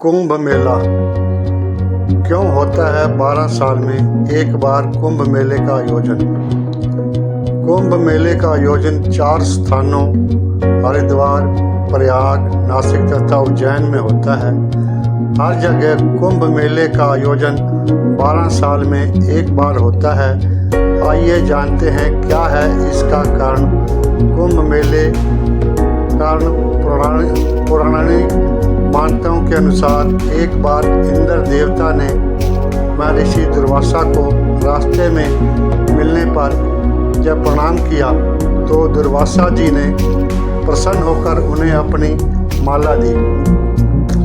कुंभ मेला क्यों होता है 12 साल में एक बार कुंभ मेले का आयोजन। कुंभ मेले का आयोजन 4 स्थानों हरिद्वार, प्रयाग, नासिक तथा उज्जैन में होता है। हर जगह कुंभ मेले का आयोजन 12 साल में एक बार होता है। आइए जानते हैं क्या है इसका कारण। कुंभ मेले कारण पौराणिक मान्यताओं के अनुसार एक बार इंद्र देवता ने महर्षि दुर्वासा को रास्ते में मिलने पर जब प्रणाम किया तो दुर्वासा जी ने प्रसन्न होकर उन्हें अपनी माला दी,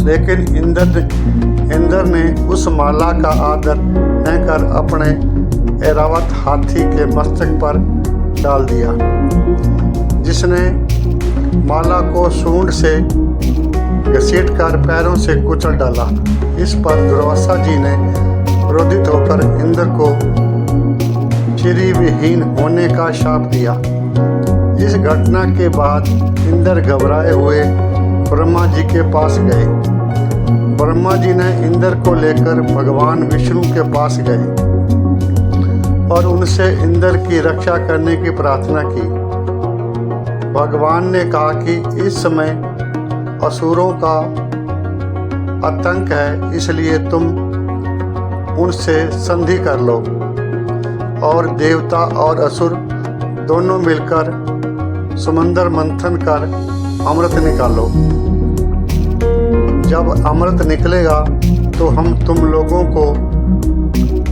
लेकिन इंद्र ने उस माला का आदर न कर अपने ऐरावत हाथी के मस्तक पर डाल दिया, जिसने माला को सूंड से घसीटकर पैरों से कुचल डाला। इस पर दुर्वासा जी ने क्रोधित होकर इंद्र को श्री विहीन होने का शाप दिया। इस घटना के बाद इंद्र घबराए हुए ब्रह्मा जी के पास गए। ब्रह्मा जी ने इंद्र को लेकर भगवान विष्णु के पास गए और उनसे इंद्र की रक्षा करने की प्रार्थना की। भगवान ने कहा कि इस समय असुरों का आतंक है, इसलिए तुम उनसे संधि कर लो और देवता और असुर दोनों मिलकर समंदर मंथन कर अमृत निकालो। जब अमृत निकलेगा तो हम तुम लोगों को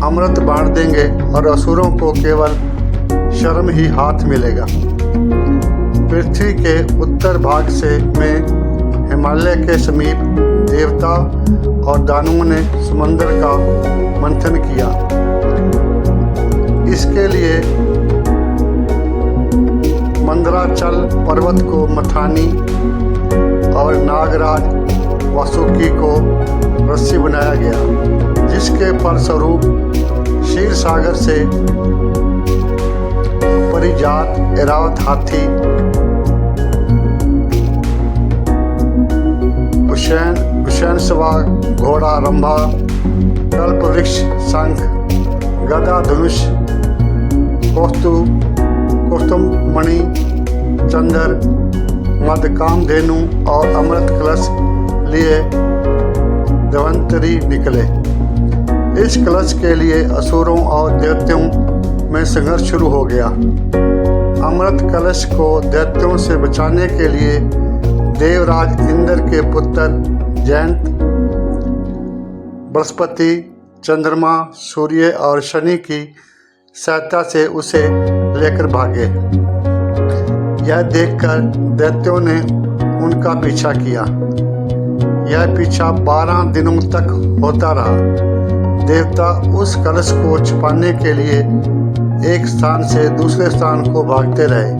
अमृत बांट देंगे और असुरों को केवल शर्म ही हाथ मिलेगा। पृथ्वी के उत्तर भाग में हिमालय के समीप देवता और दानवों ने समंदर का मंथन किया। इसके लिए मंदराचल पर्वत को मथानी और नागराज वासुकी को रस्सी बनाया गया, जिसके फलस्वरूप क्षीर सागर से परिजात ऐरावत हाथी, शैनसवा घोड़ा, रंभा, कल्प वृक्ष, शंख, गदा, धनुष, कौस्तुभ मणि, चंदर, मदकाम धेनु और अमृत कलश लिए धन्वंतरी निकले। इस कलश के लिए असुरों और दैत्यों में संघर्ष शुरू हो गया। अमृत कलश को दैत्यों से बचाने के लिए देवराज इंद्र के पुत्र जयंत बृहस्पति, चंद्रमा, सूर्य और शनि की सहायता से उसे लेकर भागे। यह देखकर दैत्यों ने उनका पीछा किया। यह पीछा 12 दिनों तक होता रहा। देवता उस कलश को छुपाने के लिए एक स्थान से दूसरे स्थान को भागते रहे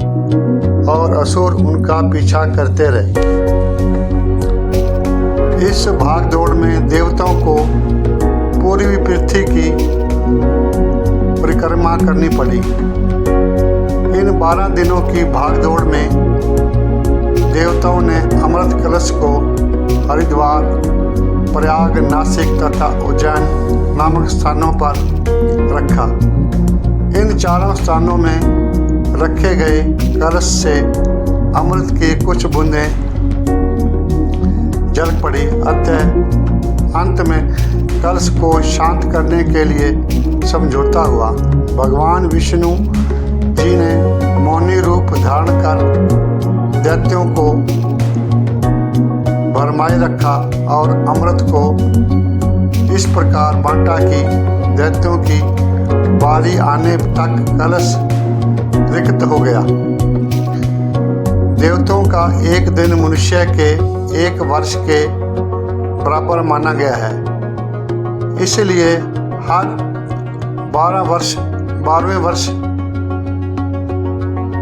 और असुर उनका पीछा करते रहे। इस भागदौड़ में देवताओं को पूरी पृथ्वी की परिक्रमा करनी पड़ी। इन 12 दिनों की भागदौड़ में देवताओं ने अमृत कलश को हरिद्वार, प्रयाग, नासिक तथा उज्जैन नामक स्थानों पर रखा। इन चारों स्थानों में रखे गए कलश से अमृत की कुछ बूंदें जल पड़ी। अतः अंत में कलश को शांत करने के लिए समझौता हुआ। भगवान विष्णु जी ने मौनी रूप धारण कर दैत्यों को भरमाए रखा और अमृत को इस प्रकार बांटा कि दैत्यों की बारी आने तक कलश रिक्त हो गया। देवताओं का एक दिन मनुष्य के 1 वर्ष के बराबर माना गया है, इसलिए हर 12वें वर्ष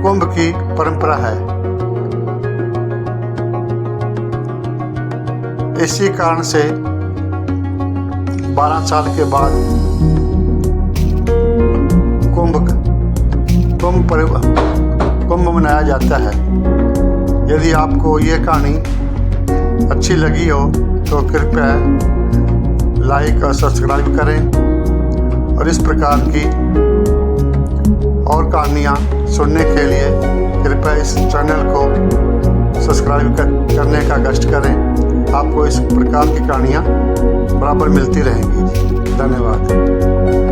कुंभ की परंपरा है। इसी कारण से 12 साल के बाद कुंभ मनाया जाता है। यदि आपको ये कहानी अच्छी लगी हो तो कृपया लाइक और सब्सक्राइब करें और इस प्रकार की और कहानियाँ सुनने के लिए कृपया इस चैनल को सब्सक्राइब करने का कष्ट करें। आपको इस प्रकार की कहानियाँ बराबर मिलती रहेंगी। धन्यवाद।